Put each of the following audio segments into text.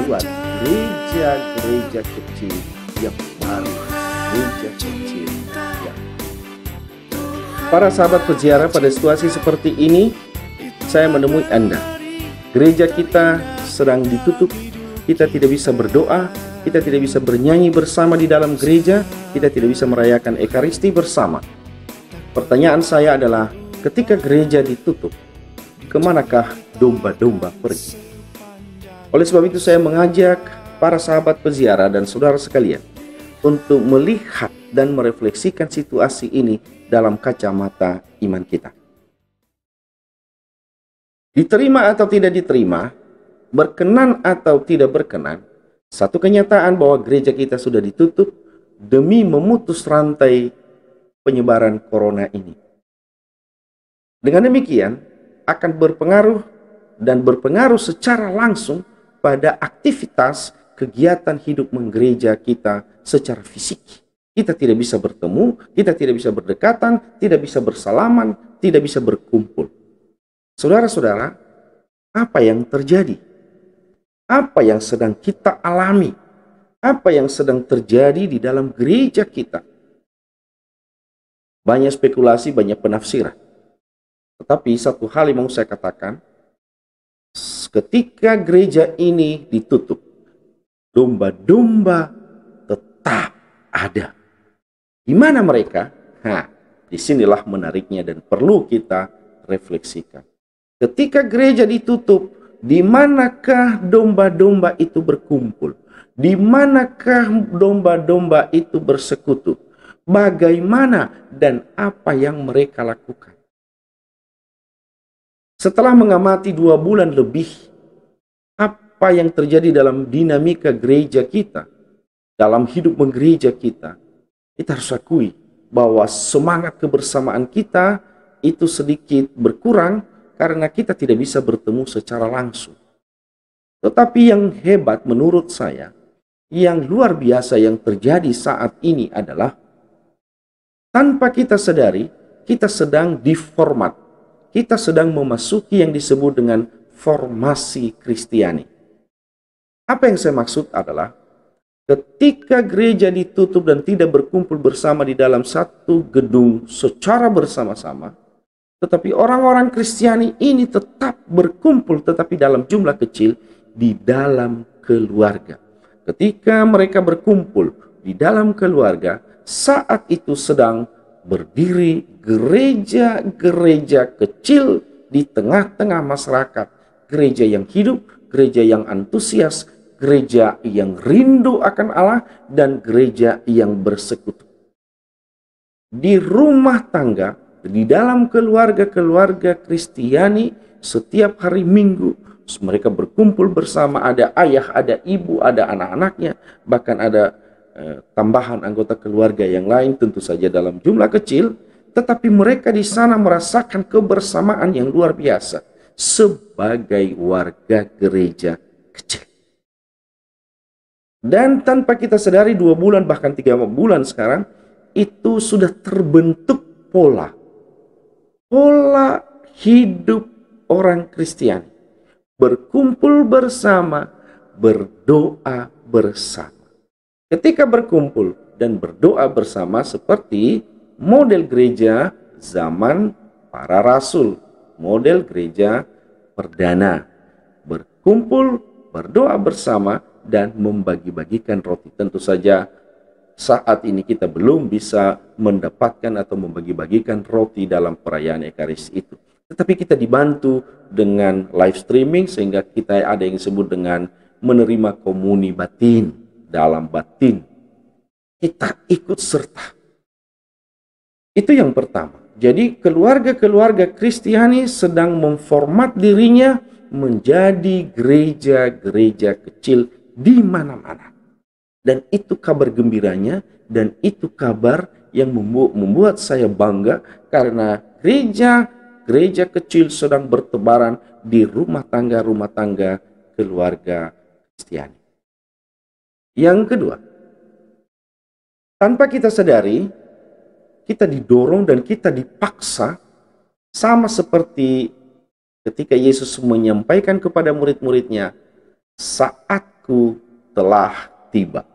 membuat gereja-gereja kecil yang baru, gereja kecil yang. Para sahabat peziarah, pada situasi seperti ini, saya menemui Anda. Gereja kita sedang ditutup, kita tidak bisa berdoa, kita tidak bisa bernyanyi bersama di dalam gereja, kita tidak bisa merayakan Ekaristi bersama. Pertanyaan saya adalah, ketika gereja ditutup, kemanakah domba-domba pergi? Oleh sebab itu saya mengajak para sahabat peziarah dan saudara sekalian untuk melihat dan merefleksikan situasi ini dalam kacamata iman kita. Diterima atau tidak diterima, berkenan atau tidak berkenan, satu kenyataan bahwa gereja kita sudah ditutup demi memutus rantai penyebaran corona ini. Dengan demikian, akan berpengaruh secara langsung pada aktivitas kegiatan hidup menggereja kita secara fisik. Kita tidak bisa bertemu, kita tidak bisa berdekatan, tidak bisa bersalaman, tidak bisa berkumpul. Saudara-saudara, apa yang terjadi? Apa yang sedang kita alami? Apa yang sedang terjadi di dalam gereja kita? Banyak spekulasi, banyak penafsiran. Tetapi satu hal yang mau saya katakan, ketika gereja ini ditutup, domba-domba tetap ada. Di mana mereka? Disinilah menariknya dan perlu kita refleksikan. Ketika gereja ditutup, di manakah domba-domba itu berkumpul? Di manakah domba-domba itu bersekutu? Bagaimana dan apa yang mereka lakukan? Setelah mengamati 2 bulan lebih, apa yang terjadi dalam dinamika gereja kita, dalam hidup menggereja kita harus akui bahwa semangat kebersamaan kita itu sedikit berkurang karena kita tidak bisa bertemu secara langsung. Tetapi yang hebat menurut saya, yang luar biasa yang terjadi saat ini adalah tanpa kita sadari, kita sedang diformat. Kita sedang memasuki yang disebut dengan formasi Kristiani. Apa yang saya maksud adalah, ketika gereja ditutup dan tidak berkumpul bersama di dalam satu gedung secara bersama-sama, tetapi orang-orang Kristiani ini tetap berkumpul tetapi dalam jumlah kecil di dalam keluarga. Ketika mereka berkumpul di dalam keluarga, saat itu sedang berdiri gereja-gereja kecil di tengah-tengah masyarakat. Gereja yang hidup, gereja yang antusias, gereja yang rindu akan Allah, dan gereja yang bersekutu. Di rumah tangga, di dalam keluarga-keluarga Kristiani, setiap hari Minggu, mereka berkumpul bersama, ada ayah, ada ibu, ada anak-anaknya, bahkan ada tambahan anggota keluarga yang lain, tentu saja dalam jumlah kecil, tetapi mereka di sana merasakan kebersamaan yang luar biasa sebagai warga gereja kecil. Dan tanpa kita sadari 2 bulan bahkan 3 bulan sekarang, itu sudah terbentuk pola hidup orang Kristiani. Berkumpul bersama, berdoa bersama. Ketika berkumpul dan berdoa bersama seperti model gereja zaman para rasul, model gereja perdana. Berkumpul, berdoa bersama, dan membagi-bagikan roti. Tentu saja saat ini kita belum bisa mendapatkan atau membagi-bagikan roti dalam perayaan Ekaristi itu. Tetapi kita dibantu dengan live streaming sehingga kita ada yang disebut dengan menerima komuni batin. Dalam batin kita ikut serta. Itu yang pertama. Jadi keluarga-keluarga Kristiani sedang memformat dirinya menjadi gereja-gereja kecil di mana-mana. Dan itu kabar gembiranya, dan itu kabar yang membuat saya bangga karena gereja kecil sedang bertebaran di rumah tangga keluarga Kristiani. Yang kedua, tanpa kita sadari, kita didorong dan kita dipaksa, sama seperti ketika Yesus menyampaikan kepada murid-muridnya, saatku telah tiba.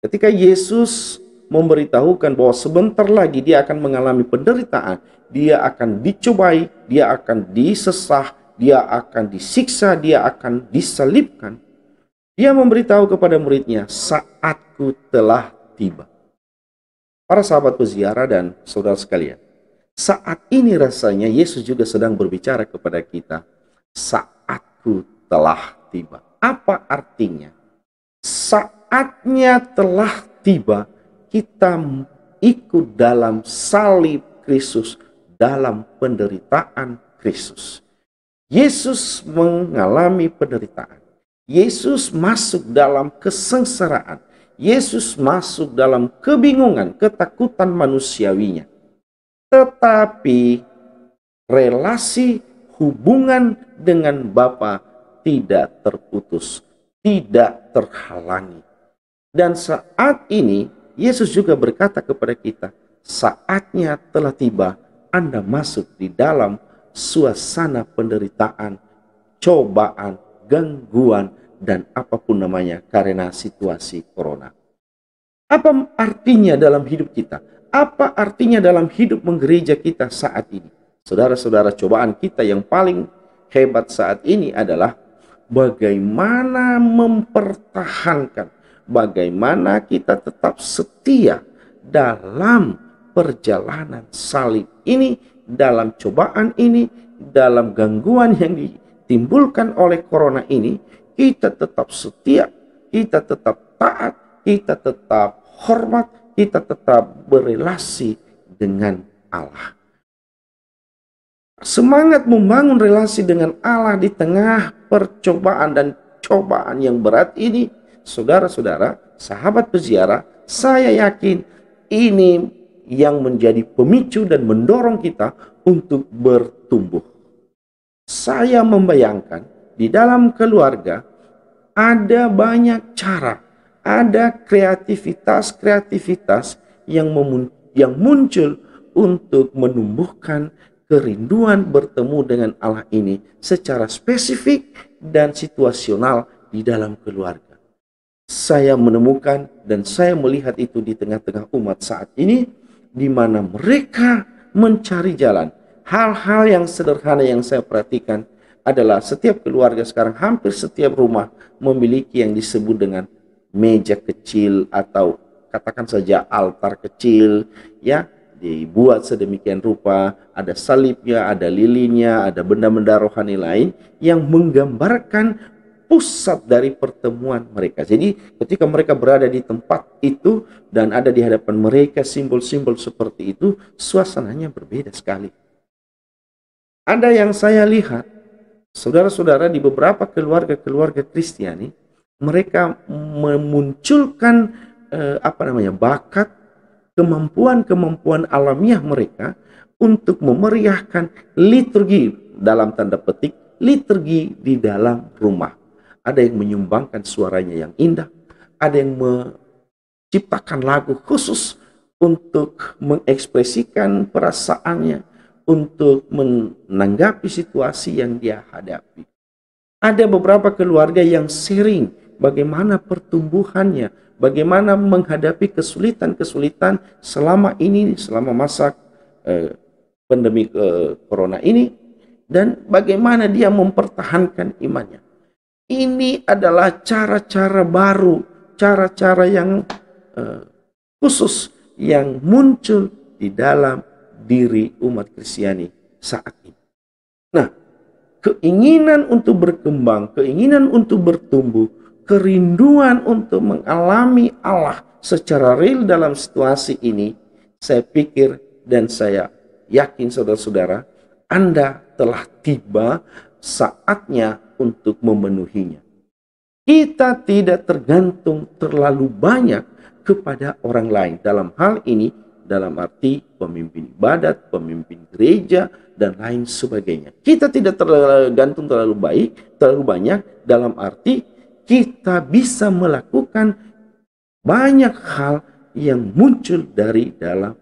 Ketika Yesus memberitahukan bahwa sebentar lagi dia akan mengalami penderitaan, dia akan dicobai, dia akan disesah, dia akan disiksa, dia akan disalibkan. Dia memberitahu kepada muridnya, saatku telah tiba. Para sahabat peziarah dan saudara sekalian, saat ini rasanya Yesus juga sedang berbicara kepada kita, saatku telah tiba. Apa artinya? Saatnya telah tiba, kita ikut dalam salib Kristus, dalam penderitaan Kristus. Yesus mengalami penderitaan. Yesus masuk dalam kesengsaraan. Yesus masuk dalam kebingungan, ketakutan manusiawinya. Tetapi relasi hubungan dengan Bapa tidak terputus, tidak terhalangi. Dan saat ini Yesus juga berkata kepada kita, saatnya telah tiba Anda masuk di dalam suasana penderitaan, cobaan, gangguan, dan apapun namanya karena situasi corona. Apa artinya dalam hidup kita? Apa artinya dalam hidup menggereja kita saat ini? Saudara-saudara, cobaan kita yang paling hebat saat ini adalah bagaimana mempertahankan, bagaimana kita tetap setia dalam perjalanan salib ini, dalam cobaan ini, dalam gangguan yang ditimbulkan oleh corona ini. Kita tetap setia, kita tetap taat, kita tetap hormat, kita tetap berelasi dengan Allah. Semangat membangun relasi dengan Allah di tengah percobaan dan cobaan yang berat ini, saudara-saudara, sahabat peziarah, saya yakin ini yang menjadi pemicu dan mendorong kita untuk bertumbuh. Saya membayangkan di dalam keluarga ada banyak cara, ada kreativitas yang muncul untuk menumbuhkan kerinduan bertemu dengan Allah ini secara spesifik dan situasional di dalam keluarga. Saya menemukan dan saya melihat itu di tengah-tengah umat saat ini, di mana mereka mencari jalan. Hal-hal yang sederhana yang saya perhatikan adalah setiap keluarga sekarang, hampir setiap rumah memiliki yang disebut dengan meja kecil atau katakan saja altar kecil, ya, dibuat sedemikian rupa, ada salibnya, ada lilinnya, ada benda-benda rohani lain yang menggambarkan pusat dari pertemuan mereka. Jadi ketika mereka berada di tempat itu dan ada di hadapan mereka simbol-simbol seperti itu, suasananya berbeda sekali. Ada yang saya lihat, saudara-saudara, di beberapa keluarga-keluarga Kristiani, mereka memunculkan bakat, kemampuan-kemampuan alamiah mereka untuk memeriahkan liturgi, dalam tanda petik, liturgi di dalam rumah. Ada yang menyumbangkan suaranya yang indah, ada yang menciptakan lagu khusus untuk mengekspresikan perasaannya, untuk menanggapi situasi yang dia hadapi. Ada beberapa keluarga yang sharing bagaimana pertumbuhannya, bagaimana menghadapi kesulitan-kesulitan selama masa pandemi corona ini, dan bagaimana dia mempertahankan imannya. Ini adalah cara-cara baru, cara-cara yang khusus yang muncul di dalam diri umat Kristiani saat ini. Nah, keinginan untuk berkembang, keinginan untuk bertumbuh, kerinduan untuk mengalami Allah secara real dalam situasi ini, saya pikir dan saya yakin saudara-saudara, Anda telah tiba saatnya untuk memenuhinya. Kita tidak tergantung terlalu banyak kepada orang lain dalam hal ini, dalam arti pemimpin ibadat, pemimpin gereja, dan lain sebagainya. Kita tidak tergantung terlalu banyak dalam arti kita bisa melakukan banyak hal yang muncul dari dalam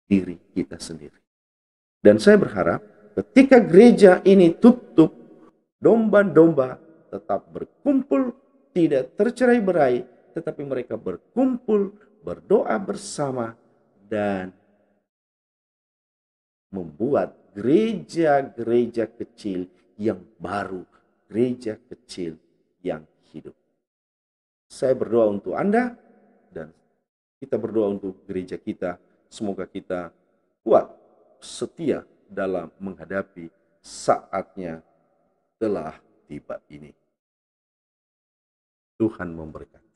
diri kita sendiri. Dan saya berharap ketika gereja ini tutup, domba-domba tetap berkumpul tidak tercerai-berai, tetapi mereka berkumpul, berdoa bersama, dan membuat gereja-gereja kecil yang baru, gereja kecil yang hidup. Saya berdoa untuk Anda dan kita berdoa untuk gereja kita. Semoga kita kuat, setia dalam menghadapi saatnya telah tiba ini. Tuhan memberkati.